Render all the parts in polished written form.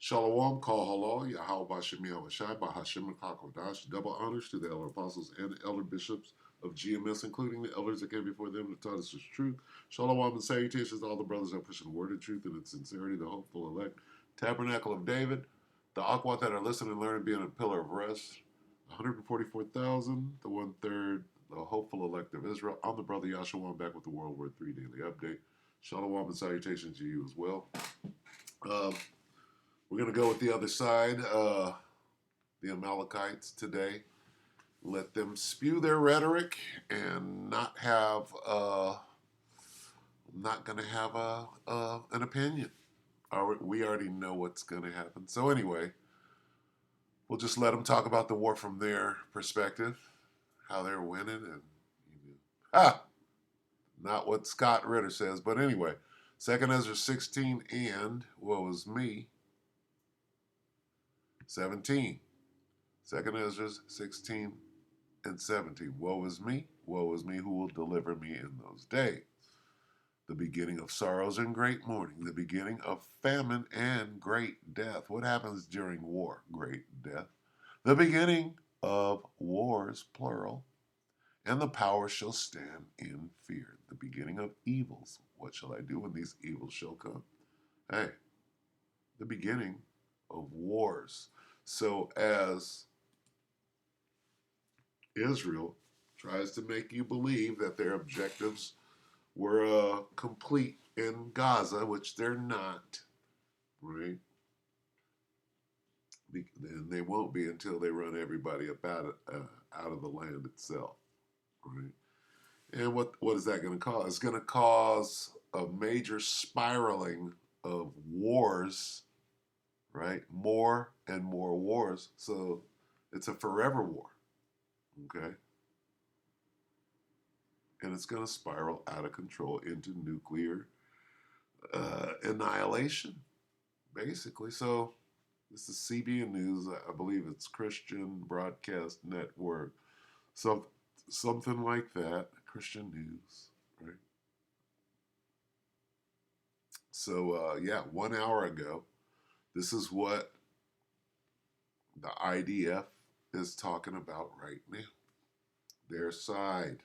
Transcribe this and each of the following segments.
Shalom, Kal Halal, Yahweh Bashem Yahushai, Bahashim Kakodash. Double honors to the elder apostles and elder bishops of GMS, including the elders that came before them that taught us the truth. Shalom and salutations to all the brothers that push the word of truth and its sincerity, the hopeful elect, Tabernacle of David, the Aquat that are listening and learning, being a pillar of rest, 144,000, the one-third, the hopeful elect of Israel. I'm the brother Yahshua. I'm back with the WW3 Daily Update. Shalom and salutations to you as well. We're going to go with the other side, the Amalekites today. Let them spew their rhetoric and not going to have an opinion. We already know what's going to happen. So anyway, we'll just let them talk about the war from their perspective, how they're winning, and not what Scott Ritter says. But anyway, 2nd Ezra 16 and woe is me. 17. 2nd Ezra 16 and 17. Woe is me who will deliver me in those days. The beginning of sorrows and great mourning, the beginning of famine and great death. What happens during war? Great death. The beginning of wars, plural, and the power shall stand in fear. The beginning of evils. What shall I do when these evils shall come? Hey, the beginning of wars. So as Israel tries to make you believe that their objectives were complete in Gaza, which they're not, right? And they won't be until they run everybody up out of the land itself, right? And what is that going to cause? It's going to cause a major spiraling of wars, right? More and more wars. So it's a forever war, okay? And it's going to spiral out of control into nuclear annihilation, basically. So this is CBN News. I believe it's Christian Broadcast Network, something like that. Christian News, right? So, 1 hour ago, this is what the IDF is talking about right now. Their side.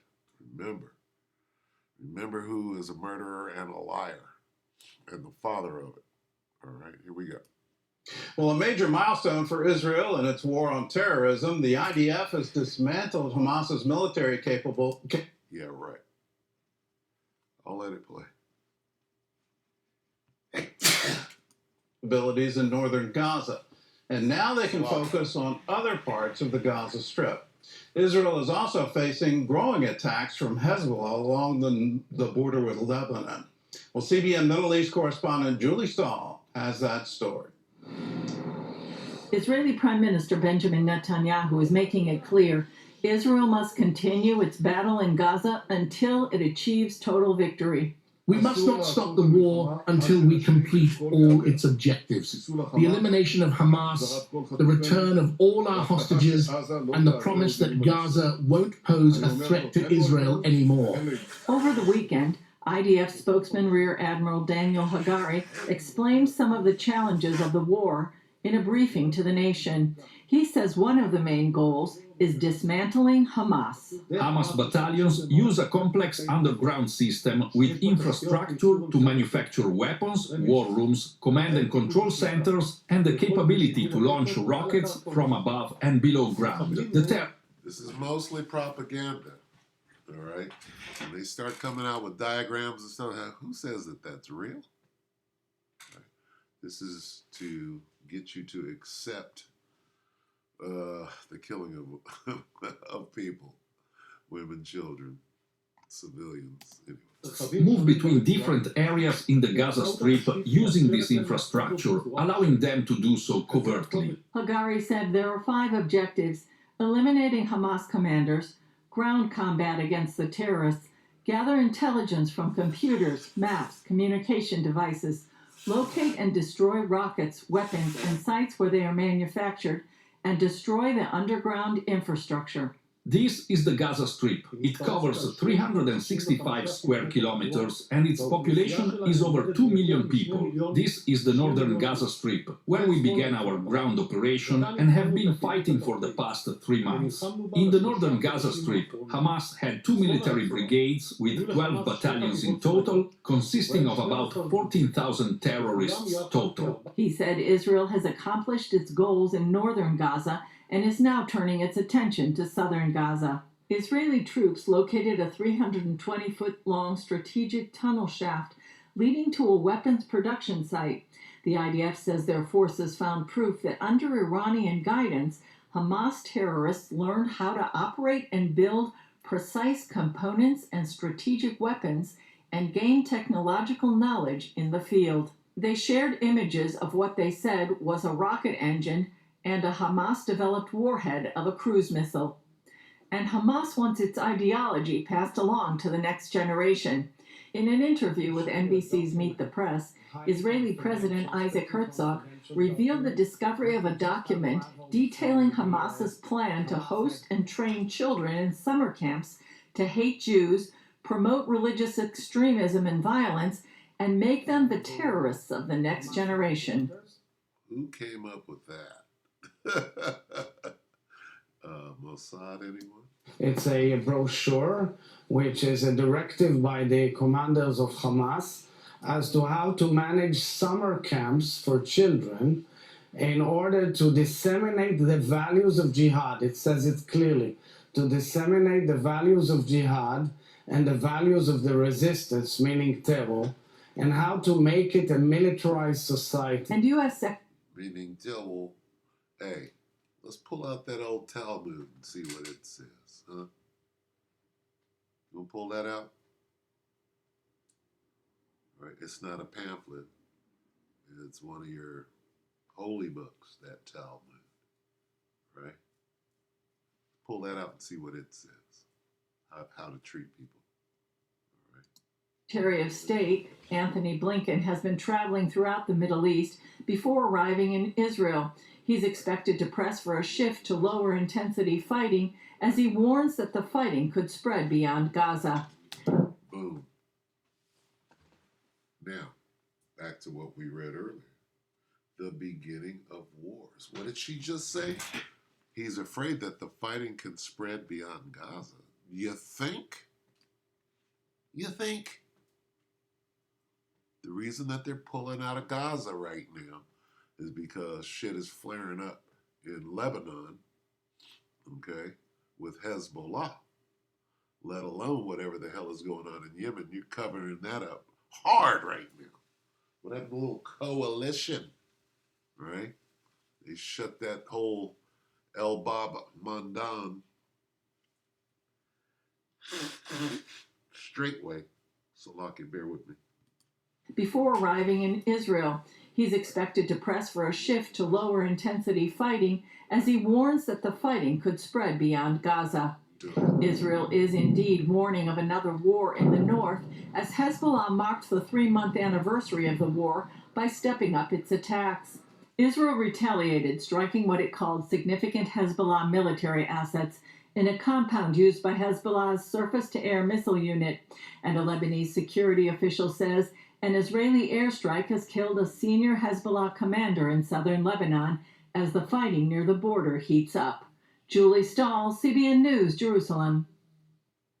Remember who is a murderer and a liar and the father of it. All right, here we go. Well, a major milestone for Israel in its war on terrorism, the IDF has dismantled Hamas's military Yeah, right. I'll let it play. Abilities in northern Gaza. And now they can focus on other parts of the Gaza Strip. Israel is also facing growing attacks from Hezbollah along the border with Lebanon. Well, CBN Middle East correspondent Julie Stahl has that story. Israeli Prime Minister Benjamin Netanyahu is making it clear Israel must continue its battle in Gaza until it achieves total victory. We must not stop the war until we complete all its objectives. The elimination of Hamas, the return of all our hostages, and the promise that Gaza won't pose a threat to Israel anymore. Over the weekend, IDF spokesman Rear Admiral Daniel Hagari explained some of the challenges of the war in a briefing to the nation. He says one of the main goals is dismantling Hamas. Hamas battalions use a complex underground system with infrastructure to manufacture weapons, war rooms, command and control centers, and the capability to launch rockets from above and below ground. This is mostly propaganda, all right? When they start coming out with diagrams and stuff, who says that that's real? Right. This is to get you to accept the killing of people, women, children, civilians. Anyway. Move between different areas in the Gaza Strip using this infrastructure, allowing them to do so covertly. Hagari said there are 5 objectives: eliminating Hamas commanders, ground combat against the terrorists, gather intelligence from computers, maps, communication devices, locate and destroy rockets, weapons, and sites where they are manufactured, and destroy the underground infrastructure. This is the Gaza Strip. It covers 365 square kilometers and its population is over 2 million people. This is the northern Gaza Strip, where we began our ground operation and have been fighting for the past 3 months. In the northern Gaza Strip, Hamas had 2 military brigades with 12 battalions in total, consisting of about 14,000 terrorists total. He said Israel has accomplished its goals in northern Gaza and is now turning its attention to southern Gaza. Israeli troops located a 320-foot-long strategic tunnel shaft leading to a weapons production site. The IDF says their forces found proof that under Iranian guidance, Hamas terrorists learned how to operate and build precise components and strategic weapons and gain technological knowledge in the field. They shared images of what they said was a rocket engine and a Hamas-developed warhead of a cruise missile. And Hamas wants its ideology passed along to the next generation. In an interview with NBC's Meet the Press, Israeli President Isaac Herzog revealed the discovery of a document detailing Hamas's plan to host and train children in summer camps to hate Jews, promote religious extremism and violence, and make them the terrorists of the next generation. Who came up with that? Mossad, anyone? It's a brochure, which is a directive by the commanders of Hamas as to how to manage summer camps for children in order to disseminate the values of jihad. It says it clearly, to disseminate the values of jihad and the values of the resistance, meaning terror, and how to make it a militarized society. And U.S. Meaning terror. Hey, let's pull out that old Talmud and see what it says, huh? You want to pull that out? Right, it's not a pamphlet. It's one of your holy books, that Talmud. Right? Pull that out and see what it says. How to treat people. All right. Secretary of State Anthony Blinken has been traveling throughout the Middle East before arriving in Israel. He's expected to press for a shift to lower intensity fighting as he warns that the fighting could spread beyond Gaza. Boom. Now, back to what we read earlier. The beginning of wars. What did she just say? He's afraid that the fighting can spread beyond Gaza. You think? You think? The reason that they're pulling out of Gaza right now is because shit is flaring up in Lebanon, okay, with Hezbollah, let alone whatever the hell is going on in Yemen. You're covering that up hard right now. With that little coalition, right? They shut that whole El Bab Mandan straightway. So, Lockie, bear with me. Before arriving in Israel, he's expected to press for a shift to lower intensity fighting as he warns that the fighting could spread beyond Gaza. Israel is indeed warning of another war in the north as Hezbollah marked the 3-month anniversary of the war by stepping up its attacks. Israel retaliated, striking what it called significant Hezbollah military assets in a compound used by Hezbollah's surface-to-air missile unit, and a Lebanese security official says an Israeli airstrike has killed a senior Hezbollah commander in southern Lebanon as the fighting near the border heats up. Julie Stahl, CBN News, Jerusalem.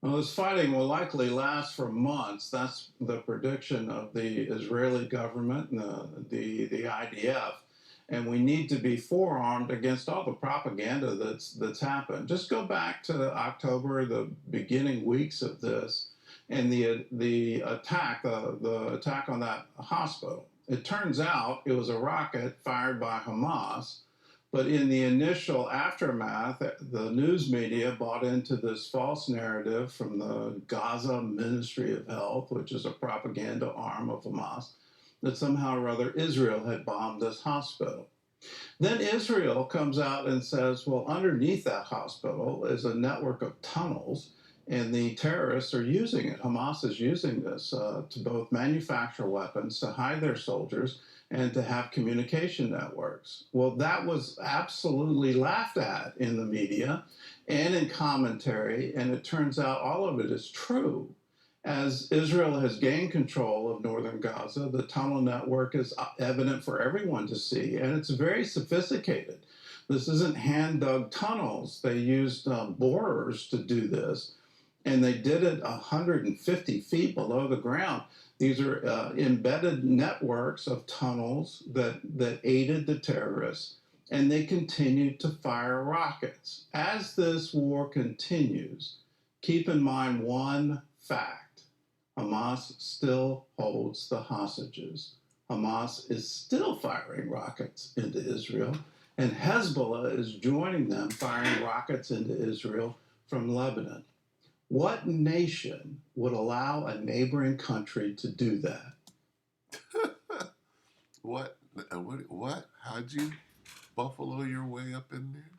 Well, this fighting will likely last for months. That's the prediction of the Israeli government and the IDF. And we need to be forearmed against all the propaganda that's happened. Just go back to October, the beginning weeks of this, and the attack, the attack on that hospital. It turns out it was a rocket fired by Hamas, but in the initial aftermath, the news media bought into this false narrative from the Gaza Ministry of Health, which is a propaganda arm of Hamas, that somehow or other Israel had bombed this hospital. Then Israel comes out and says, well, underneath that hospital is a network of tunnels, and the terrorists are using it. Hamas is using this to both manufacture weapons, to hide their soldiers, and to have communication networks. Well, that was absolutely laughed at in the media and in commentary, and it turns out all of it is true. As Israel has gained control of northern Gaza, the tunnel network is evident for everyone to see, and it's very sophisticated. This isn't hand dug tunnels. They used borers to do this, and they did it 150 feet below the ground. These are embedded networks of tunnels that aided the terrorists, and they continued to fire rockets. As this war continues, keep in mind one fact: Hamas still holds the hostages. Hamas is still firing rockets into Israel, and Hezbollah is joining them, firing rockets into Israel from Lebanon. What nation would allow a neighboring country to do that? What? What? How'd you buffalo your way up in there?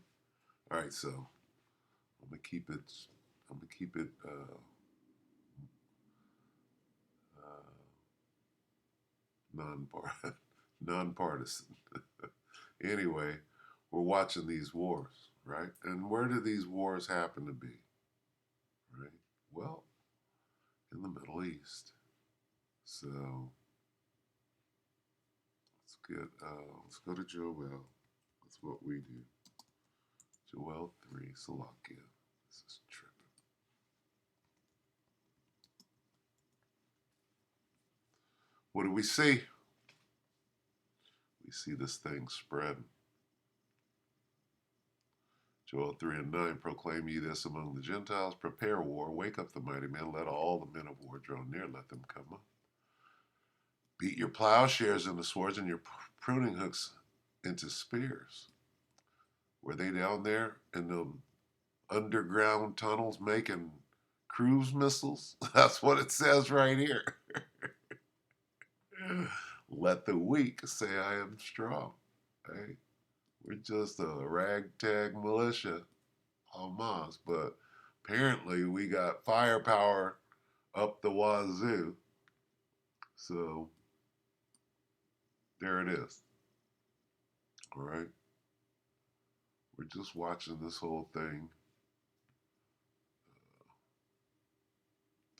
All right, so I'm gonna keep it. I'm gonna keep it nonpartisan. Anyway, we're watching these wars, right? And where do these wars happen to be? Right? Well, in the Middle East. So let's go to Joel. That's what we do. Joel 3, Salakia. This is tripping. What do we see? We see this thing spreading. Joel 3 and 9, proclaim ye this among the Gentiles, prepare war, wake up the mighty men, let all the men of war draw near, let them come up. Beat your plowshares into swords and your pruning hooks into spears. Were they down there in the underground tunnels making cruise missiles? That's what it says right here. Let the weak say I am strong. Hey, we're just a ragtag militia, Hamas, but apparently we got firepower up the wazoo. So there it is. All right. We're just watching this whole thing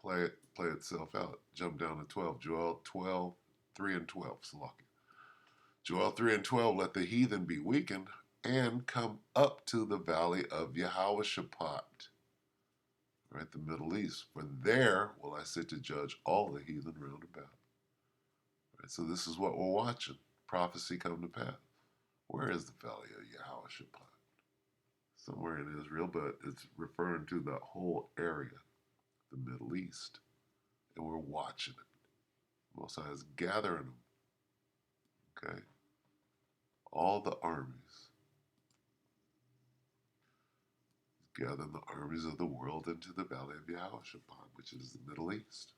play itself out. Jump down to 12. Joel 12, 3 and 12. Salaki. Joel 3 and 12. Let the heathen be weakened and come up to the valley of Jehoshaphat. Right, the Middle East. For there will I sit to judge all the heathen round about. Right, so this is what we're watching. Prophecy come to pass. Where is the valley of Jehoshaphat? Somewhere in Israel, but it's referring to the whole area, the Middle East. And we're watching it. Most High is gathering them. Okay? All the armies. Gathering the armies of the world into the valley of Jehoshaphat, which is the Middle East.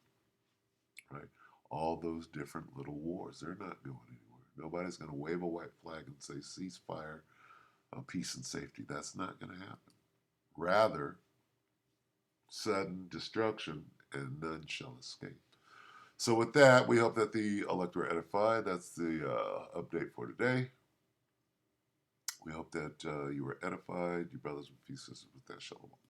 Right? All those different little wars, they're not going anywhere. Nobody's going to wave a white flag and say ceasefire, peace and safety. That's not going to happen. Rather, sudden destruction, and none shall escape. So with that, we hope that the elect were edified. That's the update for today. We hope that you were edified, your brothers and sisters, with that shalom.